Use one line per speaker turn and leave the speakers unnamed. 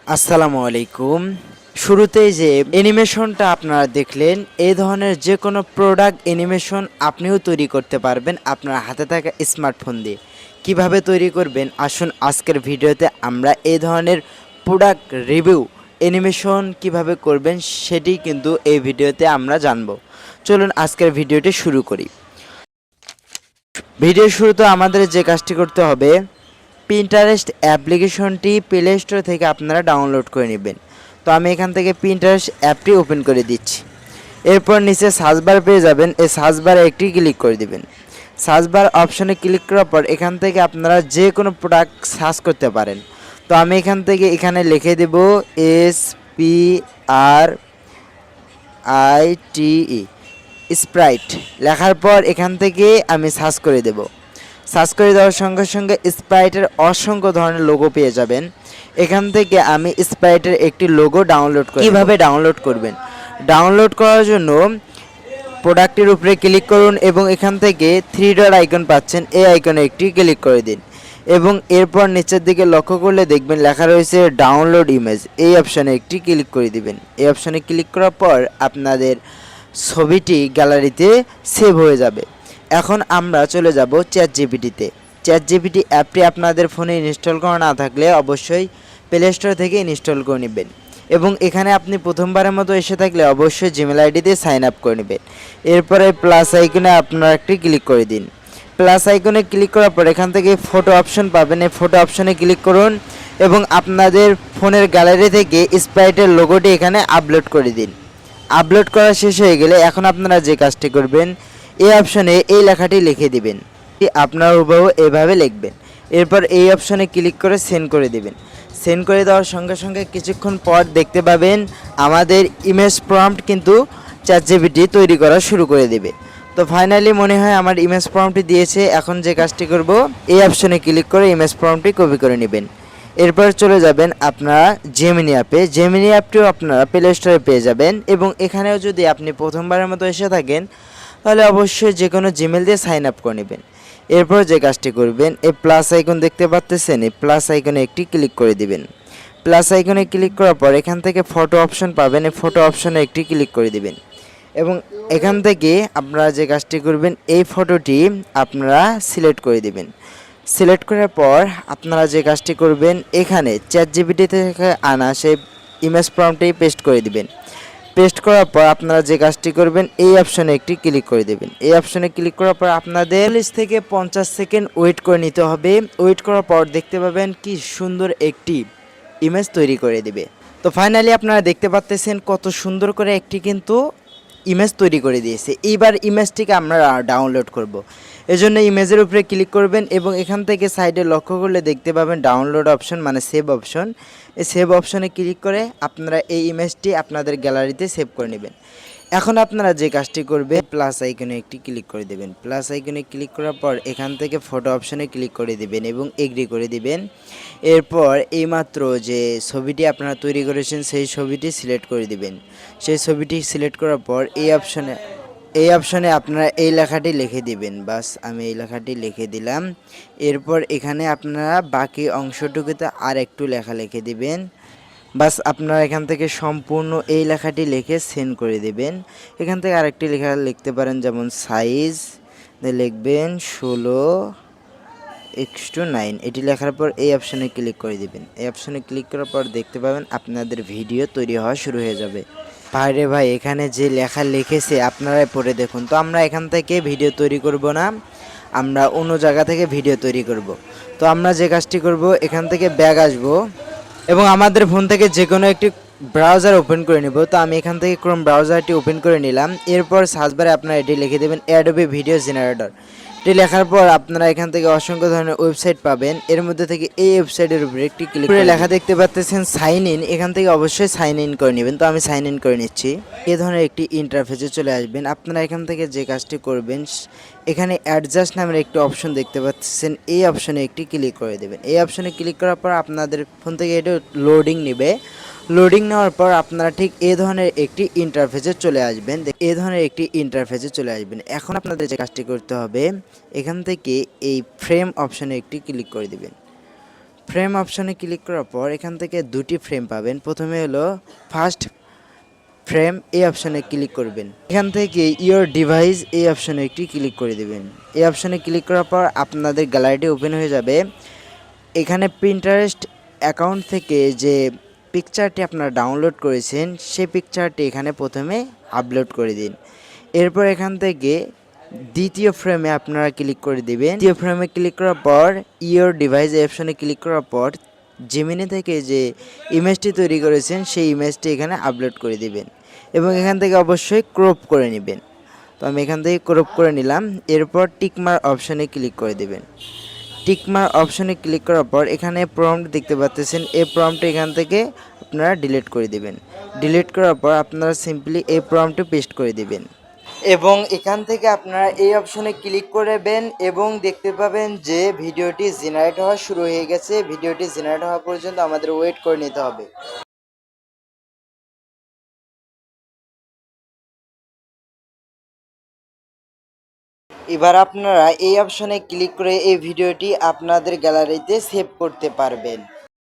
আসসালামু আলাইকুম। শুরুতেই যে অ্যানিমেশনটা আপনারা দেখলেন, এই ধরনের যে কোনো প্রোডাক্ট অ্যানিমেশন আপনিও তৈরি করতে পারবেন আপনার হাতে থাকা স্মার্টফোন দিয়ে। কিভাবে তৈরি করবেন আসুন আজকের ভিডিওতে আমরা এই ধরনের প্রোডাক্ট রিভিউ অ্যানিমেশন কিভাবে করবেন সেটি কিন্তু এই ভিডিওতে আমরা জানব। চলুন আজকের ভিডিওটি শুরু করি। ভিডিওর শুরুতে আমাদের যে কাজটি করতে হবে, পিন্টারেস্ট অ্যাপ্লিকেশনটি প্লে স্টোর থেকে আপনারা ডাউনলোড করে নেবেন। তো আমি এখান থেকে পিন্টারেস্ট অ্যাপটি ওপেন করে দিচ্ছি। এরপর নিচে সার্চ বার পেয়ে যাবেন, এই সার্চ বারে একটি ক্লিক করে দিবেন। সার্চ বার অপশনে ক্লিক করার পর এখান থেকে আপনারা যে কোনো প্রোডাক্ট সার্চ করতে পারেন। তো আমি এখান থেকে এখানে লিখে দেব SPRITE স্প্রাইট। লেখার পর এখান থেকে আমি সার্চ করে দেব। সার্চ করে দেওয়ার সঙ্গে সঙ্গে স্প্রাইটের অসংখ্য ধরনের লোগো পেয়ে যাবেন। এখান থেকে আমি স্প্রাইটের একটি লোগো ডাউনলোড করি। কীভাবে ডাউনলোড করবেন? ডাউনলোড করার জন্য প্রোডাক্টের উপরে ক্লিক করুন এবং এখান থেকে থ্রি ডট আইকন পাচ্ছেন, এই আইকনে একটি ক্লিক করে দিন এবং এরপর নিচের দিকে লক্ষ্য করলে দেখবেন লেখা রয়েছে ডাউনলোড ইমেজ, এই অপশানে একটি ক্লিক করে দিবেন। এই অপশানে ক্লিক করার পর আপনাদের ছবিটি গ্যালারিতে সেভ হয়ে যাবে। এখন আমরা চলে যাব চ্যাটজিপিটিতে। চ্যাটজিপিটি অ্যাপটি আপনাদের ফোনে ইনস্টল করা না থাকলে অবশ্যই প্লে স্টোর থেকে ইনস্টল করে নেবেন এবং এখানে আপনি প্রথমবারের মতো এসে থাকলে অবশ্যই জিমেল আইডি দিয়ে সাইন আপ করে নেবেন। এরপরে প্লাস আইকনে আপনারা একটি ক্লিক করে দিন। প্লাস আইকনে ক্লিক করার পর এখান থেকে ফটো অপশন পাবেন, এই ফটো অপশনে ক্লিক করুন এবং আপনাদের ফোনের গ্যালারি থেকে স্প্রাইটের লোগোটি এখানে আপলোড করে দিন। আপলোড করা শেষ হয়ে গেলে এখন আপনারা যে কাজটি করবেন, এই অপশনে এই লেখাটি লিখে দিবেন। আপনার হুবহু এভাবে লিখবেন। এরপর এই অপশনে ক্লিক করে সেন্ড করে দিবেন। সেন্ড করে দেওয়ার সঙ্গে সঙ্গে কিছুক্ষণ পর দেখতে পাবেন আমাদের ইমেজ প্রম্পট কিন্তু চ্যাটজিপিটি তৈরি করা শুরু করে দেবে। তো ফাইনালি মনে হয় আমার ইমেজ প্রম্পটটি দিয়েছে। এখন যে কাজটি করব, এই অপশনে ক্লিক করে ইমেজ প্রম্পটটি কপি করে নেবেন। এরপর চলে যাবেন আপনারা জেমিনি অ্যাপে। জেমিনি অ্যাপটিও আপনারা প্লে স্টোরে পেয়ে যাবেন এবং এখানেও যদি আপনি প্রথমবারের মতো এসে থাকেন তাহলে অবশ্যই যে কোনো জিমেল দিয়ে সাইন আপ করে নেবেন। এরপর যে কাজটি করবেন, এই প্লাস আইকন দেখতে পাচ্ছেন, এই প্লাস আইকনে একটি ক্লিক করে দিবেন। প্লাস আইকনে ক্লিক করার পর এখান থেকে ফটো অপশন পাবেন, এই ফটো অপশনে একটি ক্লিক করে দিবেন এবং এখান থেকে আপনারা যে কাজটি করবেন, এই ফটোটি আপনারা সিলেক্ট করে দিবেন। সিলেক্ট করার পর আপনারা যে কাজটি করবেন, এখানে চ্যাটজিপিটি থেকে আনা সেই ইমেজ প্রম্পটটি পেস্ট করে দিবেন। পেস্ট করার পর আপনারা যে কাজটি করবেন, এই অপশনে একটি ক্লিক করে দেবেন। এই অপশনে ক্লিক করার পর আপনাদের 40 থেকে 50 সেকেন্ড ওয়েট করে নিতে হবে। ওয়েট করার পর দেখতে পাবেন কি সুন্দর একটি ইমেজ তৈরি করে দিবে। তো ফাইনালি আপনারা দেখতে পাচ্ছেন কত সুন্দর করে একটি কিন্তু ইমেজ তৈরি করে দিয়েছে। এইবার ইমেজটিকে আমরা ডাউনলোড করব। এজন্য ইমেজের উপরে ক্লিক করবেন এবং এখান থেকে সাইডে লক্ষ্য করলে দেখতে পাবেন ডাউনলোড অপশন মানে সেভ অপশন। এই সেভ অপশনে ক্লিক করে আপনারা এই ইমেজটি আপনাদের গ্যালারিতে সেভ করে নেবেন। এখন আপনারা যে কাজটি করবে, প্লাস আইকনে একটি ক্লিক করে দেবেন। প্লাস আইকনে ক্লিক করার পর এখান থেকে ফটো অপশনে ক্লিক করে দিবেন এবং এগ্রি করে দিবেন। এরপর এইমাত্র যে ছবিটি আপনারা তৈরি করেছেন সেই ছবিটি সিলেক্ট করে দিবেন। সেই ছবিটি সিলেক্ট করার পর এই অপশনে আপনারা এই লেখাটি লিখে দিবেন। বাস আমি এই লেখাটি লিখে দিলাম। এরপর এখানে আপনারা বাকি অংশটুকুতে আর একটু লেখা লিখে দিবেন। বাস আপনারা এখান থেকে সম্পূর্ণ এই লেখাটি লিখে সেন্ড করে দেবেন। এখান থেকে আরেকটি লেখা লিখতে পারেন, যেমন সাইজ লিখবেন 16:9। এটি লেখার পর এই অপশনে ক্লিক করে দিবেন। এই অপশনে ক্লিক করার পর দেখতে পাবেন আপনাদের ভিডিও তৈরি হওয়া শুরু হয়ে যাবে। ভাইরে ভাই, এখানে যে লেখা লিখেছে আপনারাই পড়ে দেখুন। তো আমরা এখান থেকে ভিডিও তৈরি করব না, আমরা অন্য জায়গা থেকে ভিডিও তৈরি করব। তো আমরা যে কাজটি করব, এখান থেকে ব্যাক আসব এবং আমাদের ফোন থেকে যে কোনো একটি ব্রাউজার ওপেন করে নেব। তো আমি এখান থেকে ক্রোম ব্রাউজারটি ওপেন করে নিলাম। এরপর সার্চ বারে আপনারা এটি লিখে দেবেন অ্যাডোবি ভিডিও জেনারেটর। এটি লেখার পর আপনারা এখান থেকে অসংখ্য ধরনের ওয়েবসাইট পাবেন। এর মধ্যে থেকে এই ওয়েবসাইটের উপরে একটি ক্লিক করে লেখা দেখতে পাচ্ছেন সাইন ইন। এখান থেকে অবশ্যই সাইন ইন করে নেবেন। তো আমি সাইন ইন করে নিচ্ছি। এই ধরনের একটি ইন্টারফেসে চলে আসবেন। আপনারা এখান থেকে যে কাজটি করবেন, এখানে অ্যাডজাস্ট নামের একটি অপশন দেখতে পাচ্ছেন, এই অপশনে একটি ক্লিক করে দেবেন। এই অপশনে ক্লিক করার পর আপনাদের ফোন থেকে এটা লোডিং নেবে। লোডিং নেওয়ার পর আপনারা ঠিক এই ধরনের একটি ইন্টারফেসে চলে আসবেন। এখন আপনাদের যে কাজটি করতে হবে, এখান থেকে এই ফ্রেম অপশনে একটি ক্লিক করে দিবেন। ফ্রেম অপশনে ক্লিক করার পর এখান থেকে দুটি ফ্রেম পাবেন। প্রথমে হলো ফার্স্ট ফ্রেম, এই অপশনে ক্লিক করবেন। এখান থেকে ইওর ডিভাইস এই অপশনে একটি ক্লিক করে দেবেন। এই অপশনে ক্লিক করার পর আপনাদের গ্যালারিটি ওপেন হয়ে যাবে। এখানে প্রিন্টারেস্ট অ্যাকাউন্ট থেকে যে পিকচারটি আপনারা ডাউনলোড করেছেন সেই পিকচারটি এখানে প্রথমে আপলোড করে দিন। এরপর এখান থেকে দ্বিতীয় ফ্রেমে আপনারা ক্লিক করে দিবেন। দ্বিতীয় ফ্রেমে ক্লিক করার পর ইওর ডিভাইস এই অপশনে ক্লিক করার পর জেমিনি থেকে যে ইমেজটি তৈরি করেছেন সেই ইমেজটি এখানে আপলোড করে দিবেন এবং এখান থেকে অবশ্যই ক্রপ করে নেবেন। তো আমি এখান থেকে ক্রপ করে নিলাম। এরপর টিকমার অপশনে ক্লিক করে দেবেন। টিকমার অপশনে ক্লিক করার পর এখানে প্রম্পট দেখতে পাচ্ছেন, এই প্রম্পট এখান থেকে আপনারা ডিলিট করে দিবেন। ডিলিট করার পর আপনারা সিম্পলি এই প্রম্পটে পেস্ট করে দিবেন এবং এখান থেকে আপনারা এই অপশনে ক্লিক করবেন এবং দেখতে পাবেন যে ভিডিওটি জেনারেট হওয়া শুরু হয়ে গেছে। ভিডিওটি জেনারেট হওয়া পর্যন্ত আমাদের ওয়েট করে নিতে হবে। এবার আপনারা এই অপশনে ক্লিক করে এই ভিডিওটি আপনাদের গ্যালারিতে সেভ করতে পারবেন।